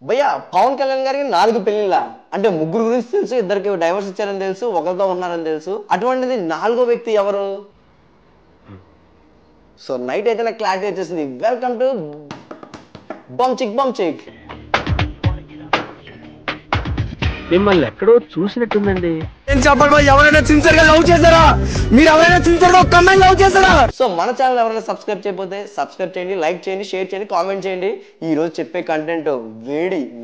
భయ్య పవన్ కళ్యాణ్ గారికి 4 పెళ్లిళ్ళ అంటే ముగ్గురు గురించి తెలుసు, ఇద్దరికి డైవర్స్ ఇచ్చారని తెలుసు, ఒకరితో ఉన్నారని తెలుసు. అటువంటిది 4వ వ్యక్తి ఎవరు? సో నైట్ అయితే నాకు క్లారిటీ వచ్చేసింది. Welcome to బంచిక్. మిమ్మల్ని ఎక్కడో చూసినట్టుందండి. ఎవరైనా సిన్సియర్ గా లవ్ చేశారా? మీరు ఎవరైనా సిన్సియర్ గా ఒక లవ్ చేశారా? సో మన ఛానల్ ఎవరైనా సబ్స్క్రైబ్ చేయకపోతే సబ్స్క్రైబ్ చేయండి, లైక్ చేయండి, షేర్ చేయండి, కామెంట్ చేయండి. ఈ రోజు చెప్పే కంటెంట్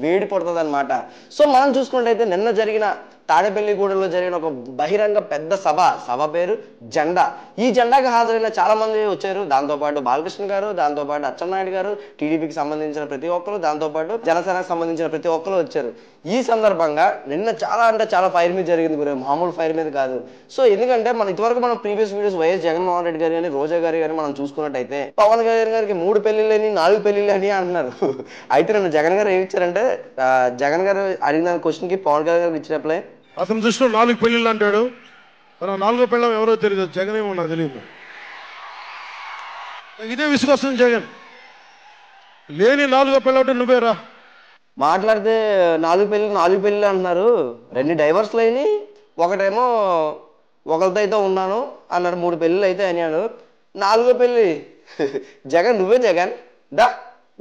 వేడి పడుతుంది అనమాట. సో మనం చూసుకుంటే నిన్న జరిగిన తాడేపల్లిగూడెంలో జరిగిన ఒక బహిరంగ పెద్ద సభ పేరు జెండా. ఈ జెండాకి హాజరైన చాలా మంది వచ్చారు. దాంతోపాటు బాలకృష్ణ గారు, దాంతోపాటు అచ్చెన్నాయుడు గారు, టీడీపీకి సంబంధించిన ప్రతి ఒక్కరు, దాంతోపాటు జనసేనకు సంబంధించిన ప్రతి ఒక్కరు వచ్చారు. ఈ సందర్భంగా నిన్న చాలా ఫైర్ మీద జరిగింది గురే, మామూలు ఫైర్ మీద కాదు. సో ఎందుకంటే ఇదివరకు మనం previous videos YS Jaganmohan Reddy గారు కానీ రోజా గారి కానీ మనం చూసుకున్నట్టయితే పవన్ కళ్యాణ్ గారికి 3 పెళ్లిళ్ళని 4 పెళ్లిళ్ళని అంటున్నారు. అయితే నిన్న జగన్ గారు ఏమి ఇచ్చారంటే, జగన్ గారు అడిగిన క్వశ్చన్ కి పవన్ కళ్యాణ్ గారు ఇచ్చినప్పుడే అతను దృష్టిలో 4 పెళ్లిళ్ళు అంటాడు. 4వ పెళ్ళం ఎవరో తెలియదు, జగన్ ఏమో నాకు తెలియదు. ఇదే విసుకొస్తుంది జగన్. లేని 4వ పెళ్ళ నువ్వేరా మాట్లాడితే 4 పెళ్లి అంటున్నారు. 2 డైవర్స్లు అయినాయి, ఒకటేమో ఒకరితో అయితే ఉన్నాను అన్నాడు. 3 పెళ్ళిళ్ళు అయితే అన్నాడు. 4వ పెళ్ళి జగన్ నువ్వే జగన్ దా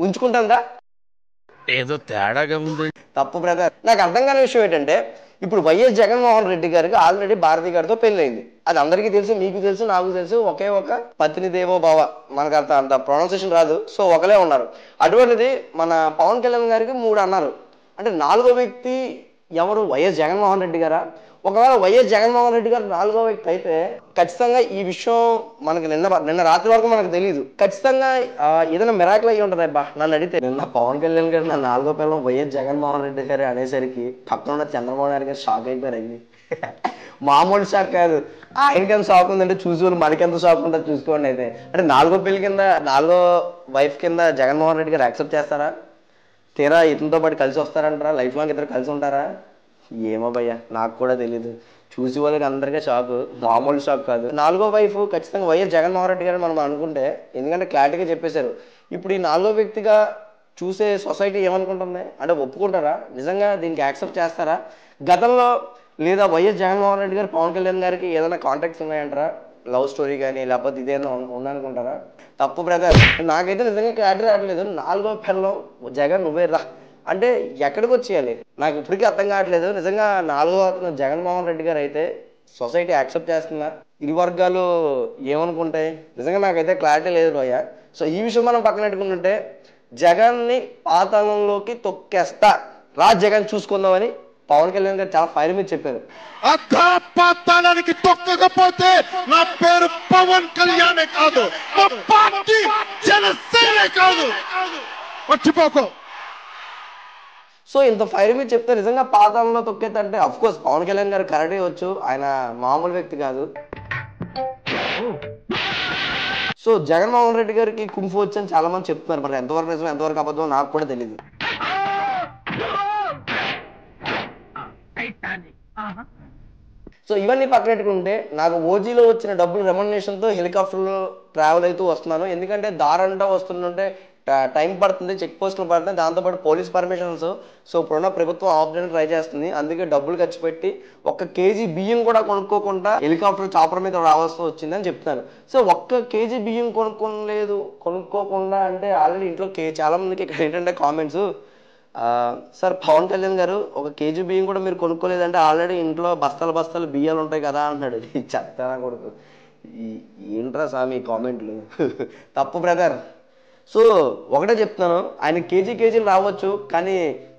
ఉంచుకుంటాందా? ఏదో తేడాగా ఉంది. తప్పు బ్రదర్. నాకు అర్థం కాని విషయం ఏంటంటే, ఇప్పుడు వైఎస్ జగన్మోహన్ రెడ్డి గారికి ఆల్రెడీ భారతి గారితో పెళ్ళైంది. అది అందరికీ తెలుసు, మీకు తెలుసు, నాకు తెలుసు. ఒకే ఒక పత్ని దేవో భవ, మనకు అంత ప్రొనౌన్సియేషన్ రాదు. సో ఒకలే ఉన్నారు. అటువంటిది మన పవన్ కళ్యాణ్ గారికి 3 అన్నారు. అంటే 4వ వ్యక్తి ఎవరు? వైఎస్ జగన్మోహన్ రెడ్డి గారా? ఒకవేళ వైఎస్ జగన్మోహన్ రెడ్డి గారు 4వ వ్యక్తి అయితే ఖచ్చితంగా ఈ విషయం మనకి నిన్న రాత్రి వరకు మనకు తెలియదు. ఖచ్చితంగా ఏదైనా మిరాకిల్ అయ్యి ఉంటుంది అబ్బా నన్ను అడిగితే. నిన్న పవన్ కళ్యాణ్ గారు నా 4వ పిల్లలు వైఎస్ జగన్మోహన్ రెడ్డి గారు అనేసరికి పక్కన ఉన్న చంద్రబాబు నాయుడు గారు షాక్ అయిపోయారు. అయింది మామూలు షాక్ కాదు. ఆయనకెంత షాక్ ఉందంటే చూసి వాళ్ళు మనకెంత షాక్ ఉంటుందో చూసుకోండి. అయితే అంటే 4వ పెళ్లి కింద 4వ వైఫ్ కింద జగన్మోహన్ రెడ్డి గారు యాక్సెప్ట్ చేస్తారా? తీరా ఇతనితో పాటు కలిసి వస్తారంటారా? లైఫ్ లాంగ్ ఇద్దరు కలిసి ఉంటారా? ఏమో భయ్యా, నాకు కూడా తెలీదు. చూసి వాళ్ళకి అందరికీ షాక్, మామూలు షాక్ కాదు. 4వ వైఫ్ ఖచ్చితంగా వైఎస్ జగన్మోహన్ రెడ్డి గారు మనం అనుకుంటే, ఎందుకంటే క్లారిటీగా చెప్పేశారు. ఇప్పుడు ఈ 4వ వ్యక్తిగా చూసే సొసైటీ ఏమనుకుంటుంది అంటే, ఒప్పుకుంటారా? నిజంగా దీనికి యాక్సెప్ట్ చేస్తారా? గతంలో లేదా వైఎస్ జగన్మోహన్ రెడ్డి గారు పవన్ కళ్యాణ్ గారికి ఏదైనా కాంటాక్ట్స్ ఉన్నాయంటారా? లవ్ స్టోరీ కానీ లేకపోతే ఇదేనా ఉందనుకుంటారా? తప్పు బ్రదర్. నాకైతే నిజంగా క్లారిటీ రావట్లేదు. 4వ పిల్లం జగన్ నువ్వే రా అంటే ఎక్కడికి వచ్చేయాలి నాకు ఇప్పటికీ అర్థం కావట్లేదు. నిజంగా 4వ జగన్మోహన్ రెడ్డి గారు అయితే సొసైటీ యాక్సెప్ట్ చేస్తున్నా? ఇరు వర్గాలు ఏమనుకుంటాయి? నిజంగా నాకైతే క్లారిటీ లేదు భయ్య. సో ఈ విషయం మనం పక్కన పెట్టుకుంటుంటే, జగన్ని పాతాళంలోకి తొక్కేస్తా రా జగన్ చూసుకుందామని పవన్ కళ్యాణ్ గారు చాలా ఫైర్ మీద చెప్పారు. పాతాళానికి తొక్కకపోతే నా పేరు పవన్ కళ్యాణే కాదు, మా పార్టీ జనసేనే కాదు, మర్చిపోకు. సో ఇంత ఫైర్ మీద చెప్తే నిజంగా పాతాళంలో తొక్కేదంటే అఫ్ కోర్స్ పవన్ కళ్యాణ్ గారు కరెక్టే వచ్చు, ఆయన మామూలు వ్యక్తి కాదు. సో జగన్మోహన్ రెడ్డి గారికి కుంఫు వచ్చు అని చాలా మంది చెప్తున్నారు. మరి ఎంతవరకు నిజం ఎంతవరకు అబద్ధం నాకు కూడా తెలియదు. సో ఇవన్నీ పక్కన పెట్టుకుంటే, నాకు ఓజీలో వచ్చిన డబ్బులు రెమ్యునరేషన్తో హెలికాప్టర్లో ట్రావెల్ అవుతూ వస్తున్నాను. ఎందుకంటే దారంటా వస్తుంటే టైం పడుతుంది, చెక్ పోస్టులు పడుతుంది, దాంతోపాటు పోలీస్ పర్మిషన్స్. సో ఇప్పుడున్న ప్రభుత్వం ఆప్షన్ ట్రై చేస్తుంది. అందుకే డబ్బులు ఖర్చు పెట్టి 1 కేజీ బియ్యం కూడా కొనుక్కోకుండా హెలికాప్టర్ చాపర్ మీద రావాల్సి వచ్చిందని చెప్తున్నారు. సో 1 కేజీ బియ్యం కొనుక్కోకుండా అంటే ఆల్రెడీ ఇంట్లో చాలా మందికి ఇక్కడ ఏంటంటే కామెంట్స్, సార్ పవన్ కళ్యాణ్ గారు 1 కేజీ బియ్యం కూడా మీరు కొనుక్కోలేదంటే ఆల్రెడీ ఇంట్లో బస్తాలు బియ్యాలు ఉంటాయి కదా అంటున్నాడు. చెప్తారా కొడుకు, ఏంట్రా స్వామి కామెంట్లు తప్పు బ్రదర్. సో ఒకటే చెప్తున్నాను, ఆయన కేజీలు రావచ్చు, కానీ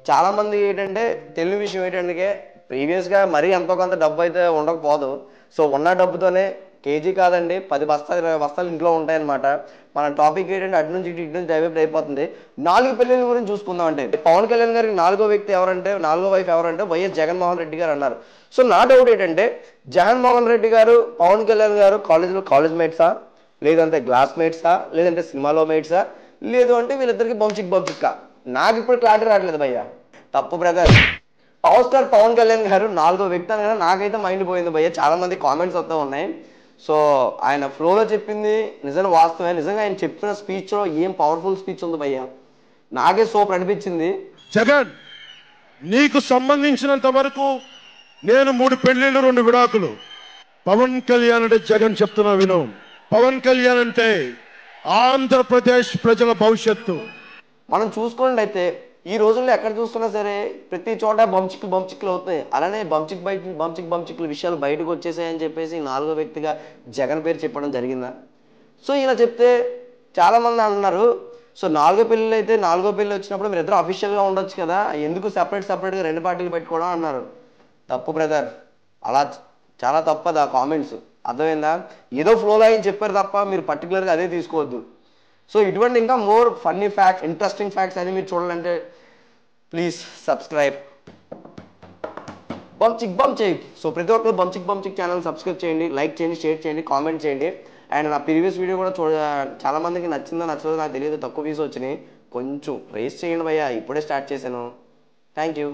చాలామంది ఏంటంటే తెలియని విషయం ఏంటంటే, ప్రీవియస్గా మరీ ఎంతో కొంత డబ్బు అయితే ఉండకపోదు. సో ఉన్న డబ్బుతోనే కేజీ కాదండి 10 బస్తాలు 20 బస్తాలు ఇంట్లో ఉంటాయన్నమాట. మన టాపిక్ ఏంటంటే అటు నుంచి డైవర్ట్ అయిపోతుంది. 4 పెళ్లిల గురించి చూసుకుందాం. అంటే పవన్ కళ్యాణ్ గారికి 4వ వ్యక్తి ఎవరంటే, 4వ వైఫ్ ఎవరంటే వైఎస్ జగన్మోహన్ రెడ్డి గారు అన్నారు. సో నా డౌట్ ఏంటంటే, జగన్మోహన్ రెడ్డి గారు పవన్ కళ్యాణ్ గారు కాలేజ్ మేట్సా, లేదంటే క్లాస్ మేట్సా, లేదంటే సినిమాలో మేట్సా, లేదు అంటే వీళ్ళిద్దరికి బంచిక్కా? నాకు ఇప్పుడు క్లారిటీ రావట్లేదు భయ్య. తప్పు brother. Power star Pawan Kalyan garu 4వ వ్యక్తి అనగా నాకైతే మైండ్ పోయింది భయ్య. చాలా మంది కామెంట్స్ వస్తూ ఉన్నాయి. సో ఆయన ఫ్లోలో చెప్పింది నిజంగా వాస్తవమే. నిజంగా ఆయన చెప్పిన స్పీచ్లో ఏం పవర్ఫుల్ స్పీచ్ ఉంది భయ్య. నాకే సూపర్ అనిపించింది. జగన్, నీకు సంబంధించినంత వరకు నేను 3 పెళ్లిళ్ళు 2 విడాకులు. పవన్ కళ్యాణ్ అంటే జగన్ చెప్తున్నా విను. పవన్ కళ్యాణ్ అంటే ఆంధ్రప్రదేశ్ ప్రజల భవిష్యత్తు. మనం చూసుకున్నట్టయితే ఈ రోజుల్లో ఎక్కడ చూస్తున్నా సరే ప్రతి చోట బంచిక్లు అవుతాయి. అలానే బంచిక్ల విషయాలు బయటకు వచ్చేసాయని చెప్పేసి 4వ వ్యక్తిగా జగన్ పేరు చెప్పడం జరిగిందా? సో ఇలా చెప్తే చాలామంది అంటున్నారు, సో 4వ పెళ్ళి అయితే 4వ పెళ్ళి వచ్చినప్పుడు మీరు ఇద్దరు అఫీషియల్గా ఉండొచ్చు కదా, ఎందుకు సపరేట్గా 2 పార్టీలు పెట్టుకోవడం అన్నారు. తప్పు బ్రదర్, అలా చాలా తప్పదు ఆ కామెంట్స్. అర్థమైందా? ఏదో ఫ్లోలో అని చెప్పారు తప్ప మీరు పర్టికులర్గా అదే తీసుకోవద్దు. సో ఇటువంటి ఇంకా more funny facts, interesting facts అని మీరు చూడాలంటే ప్లీజ్ సబ్స్క్రైబ్ బంచిక్. సో ప్రతి ఒక్కరు బంచిక్ ఛానల్ సబ్స్క్రైబ్ చేయండి, లైక్ చేయండి, షేర్ చేయండి, కామెంట్ చేయండి. అండ్ నా ప్రీవియస్ వీడియో కూడా చాలామందికి నచ్చిందో నచ్చదో నాకు తెలియదు, తక్కువ వ్యూస్ వచ్చినాయి. కొంచెం రేస్ చేయండి భయ్యా, ఇప్పుడే స్టార్ట్ చేశాను. Thank you.